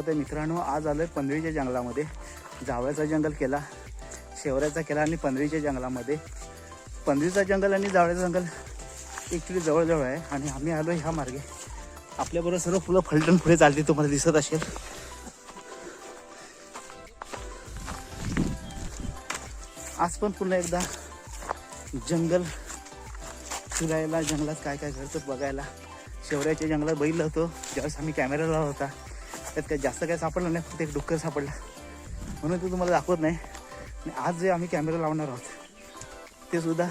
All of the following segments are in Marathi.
तर मित्रांनो, आज आलोय पंधरीच्या जंगलामध्ये. जावळाचा जंगल केला, शेवऱ्याचा केला आणि पंधरीच्या जंगलामध्ये. पंधरीचा जंगल आणि जावळाचं जंगल ॲक्च्युली जवळजवळ आहे आणि आम्ही आलो ह्या मार्गे. आपल्याबरोबर सर्व फुलं फलटण पुढे चालते, तुम्हाला दिसत असेल. आज पण पुन्हा एकदा जंगल फिरायला, जंगलात काय काय घडतं बघायला. शेवऱ्याच्या जंगलात बघितलं होतं ज्यावेळेस आम्ही कॅमेरा लावला होता, त्यात काही जास्त काय सापडलं नाही, फक्त एक डुक्कर सापडला, म्हणून ते तुम्हाला दाखवत नाही. आणि आज जे आम्ही कॅमेरा लावणार आहोत ते सुद्धा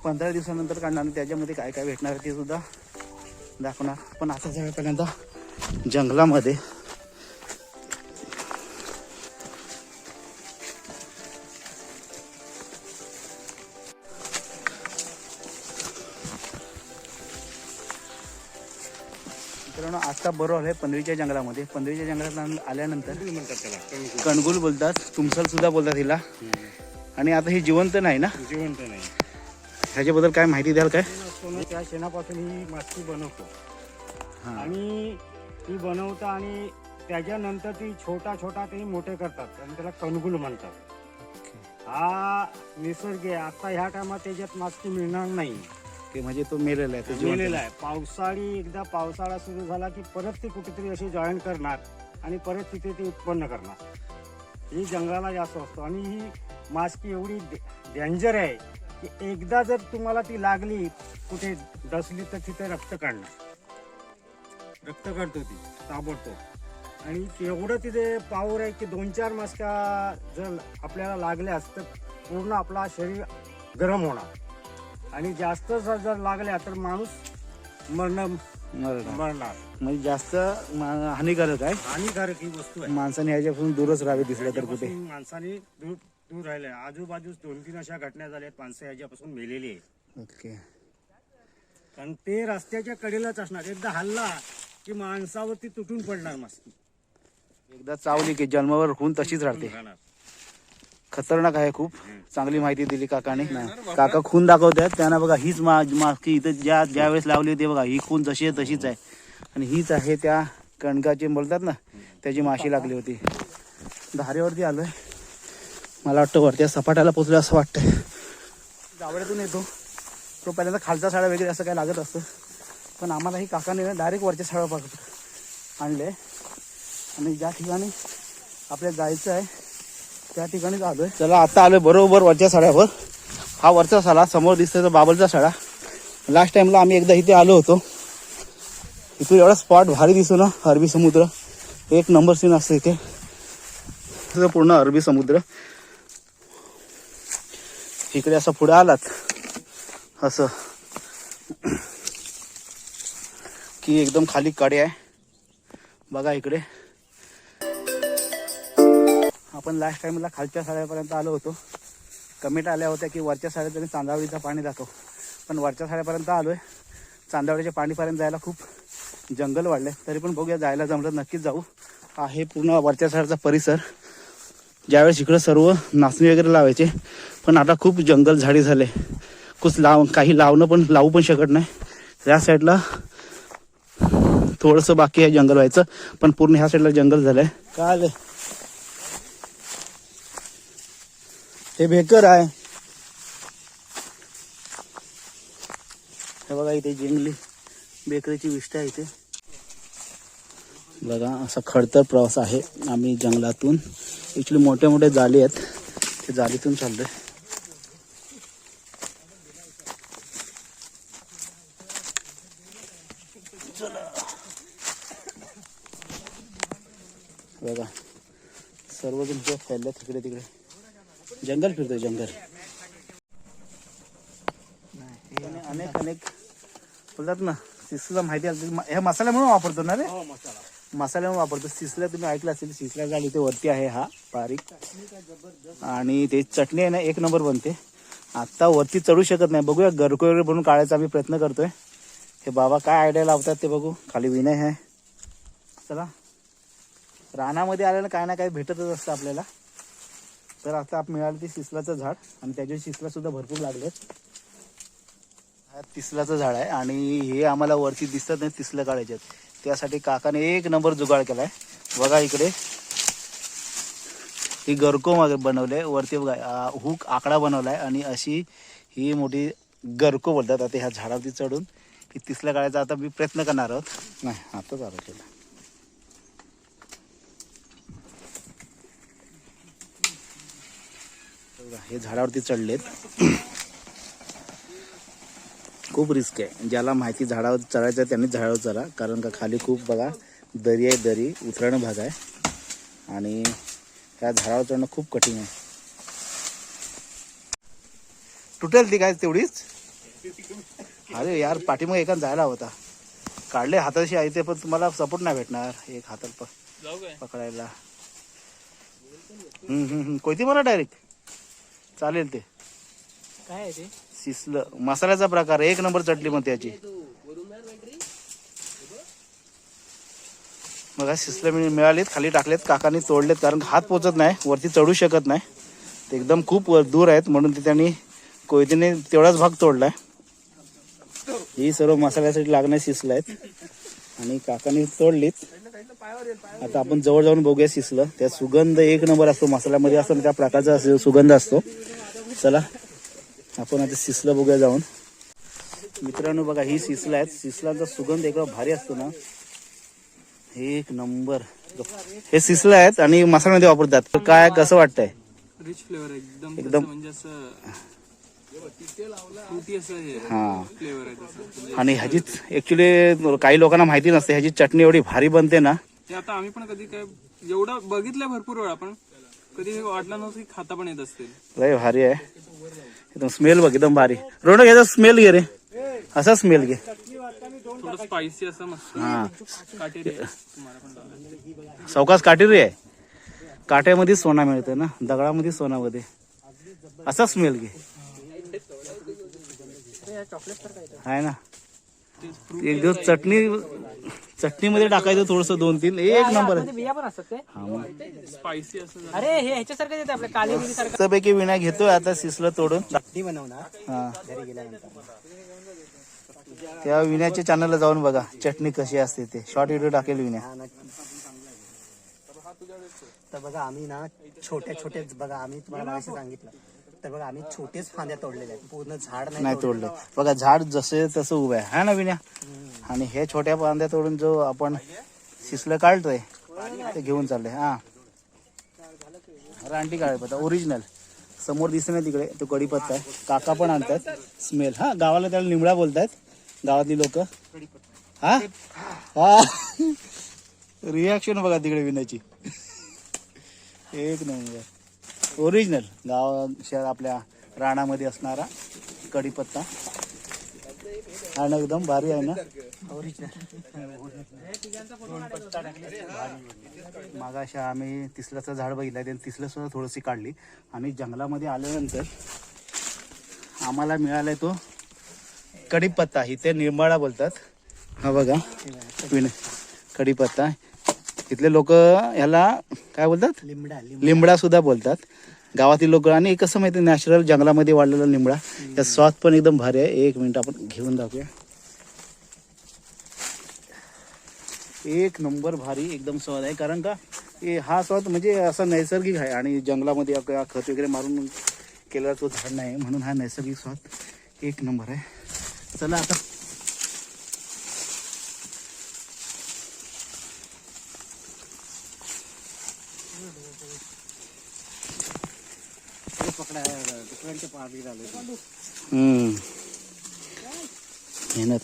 15 दिवसानंतर काढणार आणि त्याच्यामध्ये काय काय भेटणार ते सुद्धा दाखवणार. पण आता जाऊयापर्यंत जंगलामध्ये मित्रांनो. आता बरोबर आहे पंधरीच्या जंगलामध्ये. पंधरीच्या जंगलात आल्यानंतर कणगुल बोलतात, तुमसल सुद्धा बोलतात हिला. आणि आता ही जिवंत नाही ना, जिवंत नाही. ह्याच्याबद्दल काय माहिती द्याल काय? त्या शेणापासून ही माती बनवतो आणि ती बनवतं आणि त्याच्यानंतर ती छोटा छोटा ते मोठे करतात आणि त्याला कणगुल म्हणतात. हा निसर्ग आहे. आता ह्या टायमात त्याच्यात माती मिळणार नाही, ते म्हणजे तो मेलेला आहे, तो मेलेला आहे. पावसाळी एकदा पावसाळा सुरू झाला की परत ती कुठेतरी अशी जॉईन करणार आणि परत तिथे ते उत्पन्न करणार. ही जंगलाला जास्त असतो आणि ही मासकी एवढी डेंजर आहे की एकदा जर तुम्हाला ती लागली, कुठे डसली, तर तिथे रक्त काढणार. रक्त काढतो ती ताबडतोब. आणि एवढं तिथे पावर आहे की 2-4 मास्का जर आपल्याला लागल्यास तर पूर्ण आपला शरीर गरम होणार. आणि जास्त जर लागल्या तर माणूस मरणार. म्हणजे जास्त हानिकारक आहे. हानिकारक ही वस्तू आहे. माणसाने ह्याच्यापासून दूरच राहावे दिसलं तर कुठे. माणसाने दूर राहिले. आजूबाजूस 2-3 अशा घटना झाल्यात, माणसं ह्याच्यापासून मेलेली आहे. ओके. कारण ते रस्त्याच्या कडेलाच असणार. एकदा हल्ला की माणसावरती तुटून पडणार मास्की. एकदा चावली की जन्मावर होऊन तशीच राहते. खतरनाक आहे खूप. चांगली माहिती दिली काकाने. काका खून दाखवतात त्यांना. बघा हीच मास्की इथं ज्या वेळेस लावली होती बघा, ही खून जशी आहे तशीच आहे. आणि हीच आहे त्या कणकाची बोलतात ना, त्याची माशी लागली होती. धारेवरती आलोय. मला वाटतं वरती सपाट्याला पोचलं असं वाटतंय. जावळ्यातून येतो तो पहिल्यांदा खालचा साडा वगैरे असं काय लागत असतं, पण आम्हाला ही काकाने डायरेक्ट वरच्या साडा आणले. आणि ज्या ठिकाणी आपल्याला जायचं आहे त्या ठिकाणीच आलोय. चला आता आलोय बरोबर वरच्या साड्यावर. हा वरचा साडा समोर दिसतोय तो बाबलचा साडा. लास्ट टाइमला आम्ही एकदा इथे आलो होतो. इथून एवढा स्पॉट भारी दिसतो ना, अरबी समुद्र. एक नंबर सीन असतो इथे, पूर्ण अरबी समुद्र. इकडे असं पुढे आलात असं की एकदम खाली कडे आहे. बघा इकडे आपण लास्ट टाइमला खालच्या साड्यापर्यंत आलो होतो. कमेंट आल्या होत्या की वरच्या साड्यात आणि चांदावळीचं पाणी दाखव, पण वरच्या साड्यापर्यंत आलोय. चांदावळीच्या पाणीपर्यंत जायला खूप जंगल वाढलंय, तरी पण बघूया, जायला जमलं नक्कीच जाऊ. आहे पूर्ण वरच्या साईडचा परिसर. ज्यावेळेस इकडं सर्व नाचणी वगैरे लावायचे, पण आता खूप जंगल झाडी झाले. काही लावू पण शकत नाही. या साईडला थोडंसं बाकी आहे जंगल व्हायचं, पण पूर्ण ह्या साईडला जंगल झालंय. काय आलं ते बेकर आहे. हे बघा इथे जंगली बेकरीची विष्ठा आहे इथे. बघा असा खडतर प्रवास आहे. आम्ही जंगलातून ॲक्च्युली मोठे मोठे जाली आहेत, ते जालीतून चाललोय. बघा सर्वजण फैलले तिकडे तिकडे. जंगल फिरतोय जंगल. अनेक बोलतात ना, सिसला माहिती असेल. ह्या मसाला म्हणून वापरतो ना रे, मसाला म्हणून वापरतो. सिसला तुम्ही ऐकलं असेल, सिसला झाली ते वरती आहे हा बारीक. आणि ते चटणी आहे ना, एक नंबर बनते. आता वरती चढू शकत नाही. बघूया गरको वगैरे बनवून काढायचा आम्ही प्रयत्न करतोय. हे बाबा काय आयडिया लावतात ते बघू. खाली विनय आहे. चला, रानामध्ये आल्यानं काय ना काय भेटतच असतं आपल्याला. तर आता मिळालं ते सिसलाचं झाड आणि त्याच्या सिसला सुद्धा भरपूर लागलेत. हा तिसलाचं झाड आहे आणि हे आम्हाला वरती दिसतात नाही तिसलं काढायचे. त्यासाठी काकाने एक नंबर जुगाड केलाय. बघा इकडे ही गरको बनवले वरती बघा हुक आकडा बनवलाय आणि अशी ही मोठी गरको बोलतात. आता ह्या झाडावरती चढून ही तिसऱ्या काढायचा आता मी प्रयत्न करणार आहोत. नाही आता चालू केलं. हे झाडावरती चढलेत. खूप रिस्क आहे. ज्याला माहिती झाडावर चढायचं आहे त्यांनी झाडावर चढा, कारण का खाली खूप बघा दरी आहे. दरी उतरणं भाग आहे आणि त्या झाडावर चढणं खूप कठीण आहे. तुटेल ती काय तेवढीच. अरे यार पाठीमागे एका जायला होता. काढले हाताशी आहे ते, पण तुम्हाला सपोर्ट नाही भेटणार एक हातात पकडायला. कोणती मला डायरेक्ट चालेल. ते काय आहे ते शिसलं मसाल्याचा प्रकार एक नंबर चटणी मग त्याची. मग शिसलं मिळालीत, खाली टाकलेत, काकांनी तोडलेत कारण हात पोचत नाही, वरती चढू शकत नाही, ते एकदम खूप दूर आहेत म्हणून ते त्यांनी कोयतीने तेवढाच भाग तोडलाय. ही सर्व मसाल्यासाठी लागणारे शिसलं आहेत आणि काकांनी तोडलीत. आता आपण जवळ जाऊन बघूया शिसलं. त्या सुगंध एक नंबर असतो, मसाल्यामध्ये असतो त्या प्रकारचा सुगंध असतो. चला आपण आता शिसलं बघूया जाऊन. मित्रांनो बघा ही शिसलं आहेत. शिसलांचा सुगंध एकदम भारी असतो ना, एक नंबर. हे शिसलं आहेत आणि मसाल्यामध्ये वापरतात. काय कसं वाटतंय? रिच फ्लेवर एकदम एकदम म्हणजे असं फ्रुटी असं हे हा. फ्लेवर आहे तसं. आणि ह्याचीच ऍक्च्युली काही लोकांना माहिती नसते, ह्याची चटणी एवढी भारी बनते ना. हे आता आम्ही पण कधी काय एवढं बघितलंय भरपूर वेळा, पण कधी हे वाटलं नव्हतं की खाता पण येत असतील. लय भारी आहे. एकदम स्मेल बघ एकदम भारी. रोड घ्यायचा स्मेल घे रे, असा स्मेल घे. थोडं स्पायसी असं मस्त. हा काटेरी आहे. तुम्हाला पण लागेल. सावकाश काटेरी आहे. काट्यामध्ये सोना मिळते ना, दगडामध्ये सोनामध्ये असा स्मेल घे. आहे ना एकदम चटणीमध्ये टाकायचं थोडस 2-3 एक नंबर आहे. बिया पण असतात ते. स्पायसी असं अरे हे ह्याच्यासारखं येते आपल्या काली मिरी सारखं. मस्तपैकी विना घेतोय आता शिसलं तोडून. चटणी बनवणार हा घरी गेल्यानंतर. त्या विण्याच्या चॅनलला जाऊन बघा चटणी कशी असते ते. शॉर्ट व्हिडिओ टाकेल विण्या. तर बघा आम्ही ना छोटेच बघा, आम्ही तुम्हाला मागाशी सांगितलं तर बघा आम्ही छोटेच फांद्या तोडलेल्या आहेत, पूर्ण झाड नाही तोडलं. बघा झाड जसे तसं उभं आहे ना विण्या. आणि हे छोट्या फांद्या तोडून जो आपण शिसलं काढतोय ते घेऊन चाललंय. हा रानटी काढपत्ता ओरिजिनल समोर दिसत नाही तिकडे, तो कढीपत्ता आहे. काका पण आणतात स्मेल. हा गावाला त्याला निमडा बोलतात गावातली लोक. हा हा रिॲक्शन बघा तिकडे विण्याची एक नंबर ओरिजिनल गाव शहर आपल्या रानामध्ये असणारा कढीपत्ता. हा ना एकदम भारी आहे ना मागाशा आम्ही तिसल्याचं झाड बघितलं, त्यांनी तिसलं सुद्धा थोडीशी काढली. आणि जंगलामध्ये आल्यानंतर आम्हाला मिळालाय तो कढीपत्ता. इथे निंबाळा बोलतात. हा बघा कढीपत्ता. इथले लोक ह्याला काय बोलतात? लिंबडा सुद्धा बोलतात गावातील लोक. आणि कसं माहिती नॅचरल जंगलामध्ये वाढलेला लिंबडा, त्या स्वाद पण एकदम भारी आहे. एक मिनिट आपण घेऊन दाखवूया. एक नंबर भारी एकदम स्वाद आहे, कारण का हा स्वाद म्हणजे असा नैसर्गिक आहे आणि जंगलामध्ये खत वगैरे मारून केलेला तो झाड नाही, म्हणून हा नैसर्गिक स्वाद एक नंबर आहे. चला आता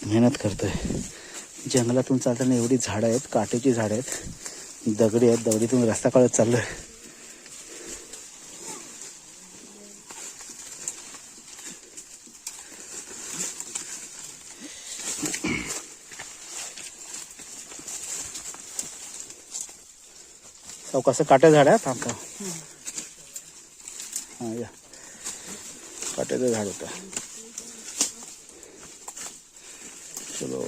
मेहनत करतोय. जंगलातून चालताना एवढी झाडं आहेत, काटेची झाडं आहेत, दगडी आहेत, दगडीतून रस्ता काढत चाललोय. कसं काट्या झाड आहे. थांब हा या काट्याचं झाड होतं. चलो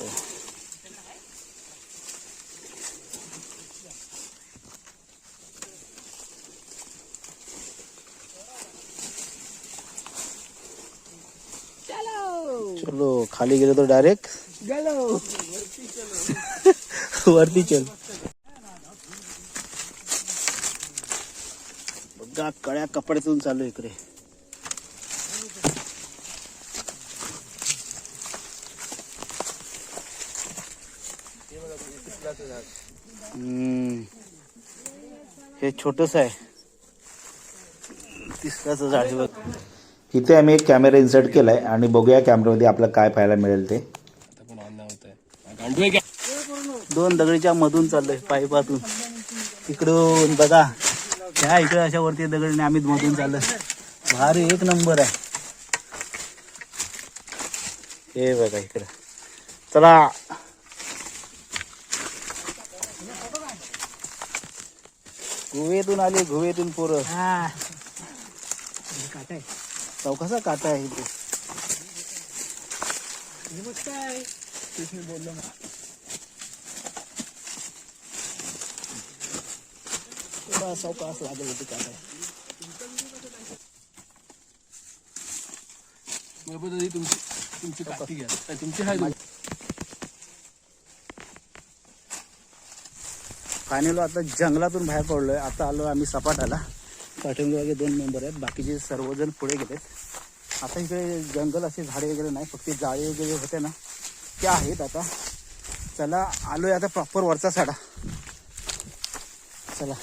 चलो खाली गेलो तो डायरेक्ट गेलो. वरती चल. बघा कळ्या कपड्यातून चालू इकडे. हे छोटस आहे, तिसऱ्याचं झाड आहे बघ. इथे आम्ही एक कॅमेरा इन्सर्ट केलाय आणि बघूया कॅमेरामध्ये आपल्याला काय पाहायला मिळेल ते. दोन दगडीच्या मधून चाललोय पाईपातून. इकडून बघा ह्या इकडे अशा वरती दगडीने आम्ही मधून चाललोय. भारी एक नंबर आहे. हे बघा इकडे. चला गोव्यातून आले, गोव्यातून पोरं. चौकसा काटा आहे इथे. चौकास लागेल होती काटा. तुमची काठी घ्या, तुमची हाय. फायनल आता जंगलातून बाहेर पडलोय. आता आलो आम्ही सपाटाला. पाठीमागे 2 मेंबर आहेत, बाकीचे सर्वजण पुढे गेलेत. आता इकडे जंगल असे झाडे वगैरे नाही, फक्त जाळे वगैरे होते ना ते आहेत. आता चला आलोय आता प्रॉपर वरचा साडा. चला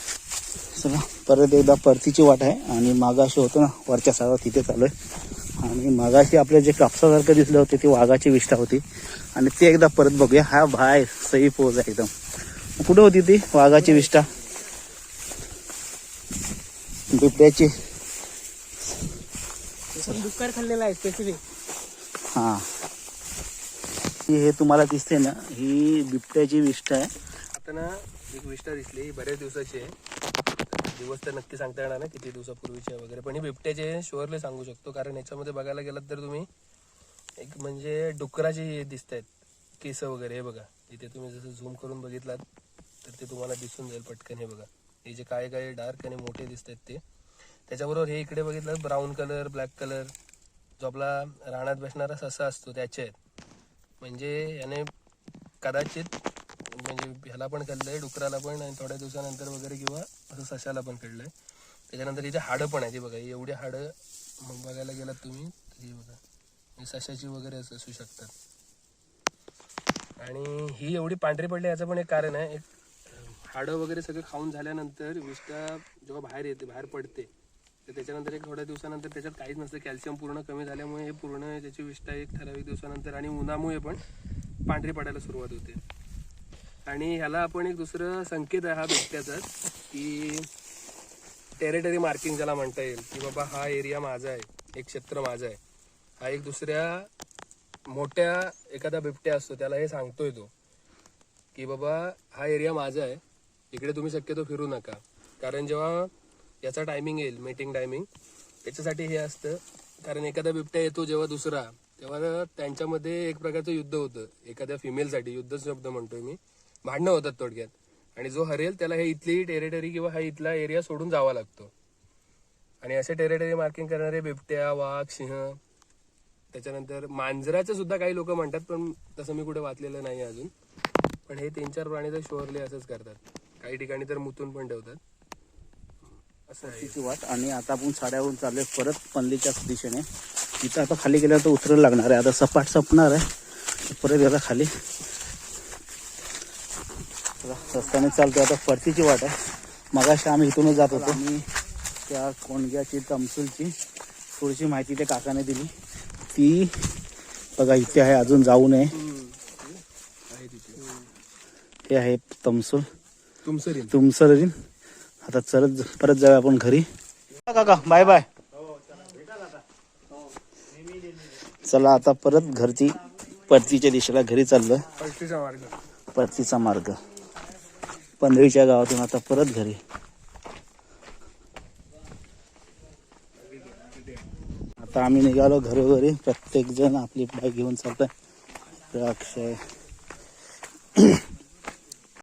चला परत एकदा परतीची वाट आहे आणि मागाशी होतं ना वरच्या साडा, तिथे चालू आहे. आणि मागाशी आपल्या जे कापसासारखं दिसलं होते ती वाघाची विष्ठा होती आणि ते एकदा परत बघूया. हा बाय सही पोज आहे एकदम. कुठे होती ती वाघाची विष्ठा? बिबट्याची. डुक्कर खाल्लेला आहे स्पेसिफिक. हा हे तुम्हाला दिसते ना, ही बिबट्याची विष्ठा आहे. आता ना एक विष्ठा दिसली, ही बऱ्याच दिवसाची आहे. दिवस तर नक्की सांगता येणार नाही किती दिवसापूर्वीची आहे वगैरे, पण ही बिबट्याचे शुअरली सांगू शकतो. कारण याच्यामध्ये बघायला गेलात तर तुम्ही एक म्हणजे डुकराची दिसत आहेत केस वगैरे. हे बघा इथे तुम्ही जसं झूम करून बघितलात तर ते तुम्हाला दिसून जाईल पटकन. हे बघा हे जे काय काय डार्क आणि मोठे दिसत आहेत ते. त्याच्याबरोबर हे इकडे बघितलं ब्राऊन कलर, ब्लॅक कलर, जो आपला रानात बसणारा ससा असतो त्याचे आहेत. म्हणजे याने कदाचित म्हणजे ह्याला पण खाल्लंय, डुकराला पण, आणि थोड्या दिवसानंतर वगैरे किंवा असं सशाला पण खाल्लंय. त्याच्यानंतर इथे हाडं पण आहे. ती बघा एवढी हाडं बघायला गेलात तुम्ही तर ही बघा ही सशाची वगैरे असू शकतात. आणि ही एवढी पांढरी पडली याचं पण एक कारण आहे. एक हाडं वगैरे सगळं खाऊन झाल्यानंतर विष्ठा जेव्हा बाहेर येते, बाहेर पडते, तर त्याच्यानंतर एक थोड्या दिवसानंतर त्याच्यात काहीच नसतं. कॅल्शियम पूर्ण कमी झाल्यामुळे हे पूर्ण त्याची विष्ठा एक ठराविक दिवसानंतर आणि उन्हामुळे पण पांढरी पडायला सुरुवात होते. आणि ह्याला आपण एक दुसरं संकेत आहे हा बिबट्याचाच, की टेरिटरी मार्किंग ज्याला म्हणता येईल, की बाबा हा एरिया माझा आहे, एक क्षेत्र माझं आहे. हा एक दुसऱ्या मोठ्या एखादा बिबट्या असतो त्याला हे सांगतोय तो, की बाबा हा एरिया माझा आहे, इकडे तुम्ही शक्यतो फिरू नका. कारण जेव्हा याचा टायमिंग येईल, मीटिंग टायमिंग, त्याच्यासाठी हे असतं. कारण एखादा बिबट्या येतो जेव्हा दुसरा, तेव्हा त्यांच्यामध्ये एक प्रकारचं युद्ध होतं. एखाद्या फिमेलसाठी युद्ध शब्द म्हणतोय मी, भांडणं होतात थोडक्यात. आणि जो हरेल त्याला हे इथली टेरिटरी किंवा हा इथला एरिया सोडून जावा लागतो. आणि असे टेरिटरी मार्किंग करणारे बिबट्या, वाघ, सिंह, त्याच्यानंतर मांजराचं सुद्धा काही लोक म्हणतात, पण तसं मी कुठे वाचलेलं नाही अजून. पण हे 3-4 प्राणी तर शुअरली असंच करतात. काही ठिकाणी तर मुतून पण ठेवतात. असं आहे वाट. आणि आता आपण साड्यावरून चाललोय परत पनलीच्या दिशेने. इथं आता खाली गेल्यावर तर उतरायला लागणार आहे. आता सपाट संपणार आहे, परत याला खाली रस्त्याने चालतोय. आता परतीची वाट आहे. मगाशी आम्ही इथूनच जात होतो. आम्ही त्या कोंडग्याची, तमसूलची थोडीशी माहिती त्या काकाने दिली. ती बघा इथे आहे, अजून जाऊ नये. हे आहे तमसूल, तुमसरीन. आता चलत परत जाऊया आपण घरी. काका बाय बाय. चला आता परत घरची परतीच्या दिशेला घरी चाललोय. परतीचा मार्ग पंधरीच्या गावातून आता परत घरी. आता आम्ही निघालो घरोघरी. प्रत्येक जण आपली बाईक घेऊन चालतोय. अक्षय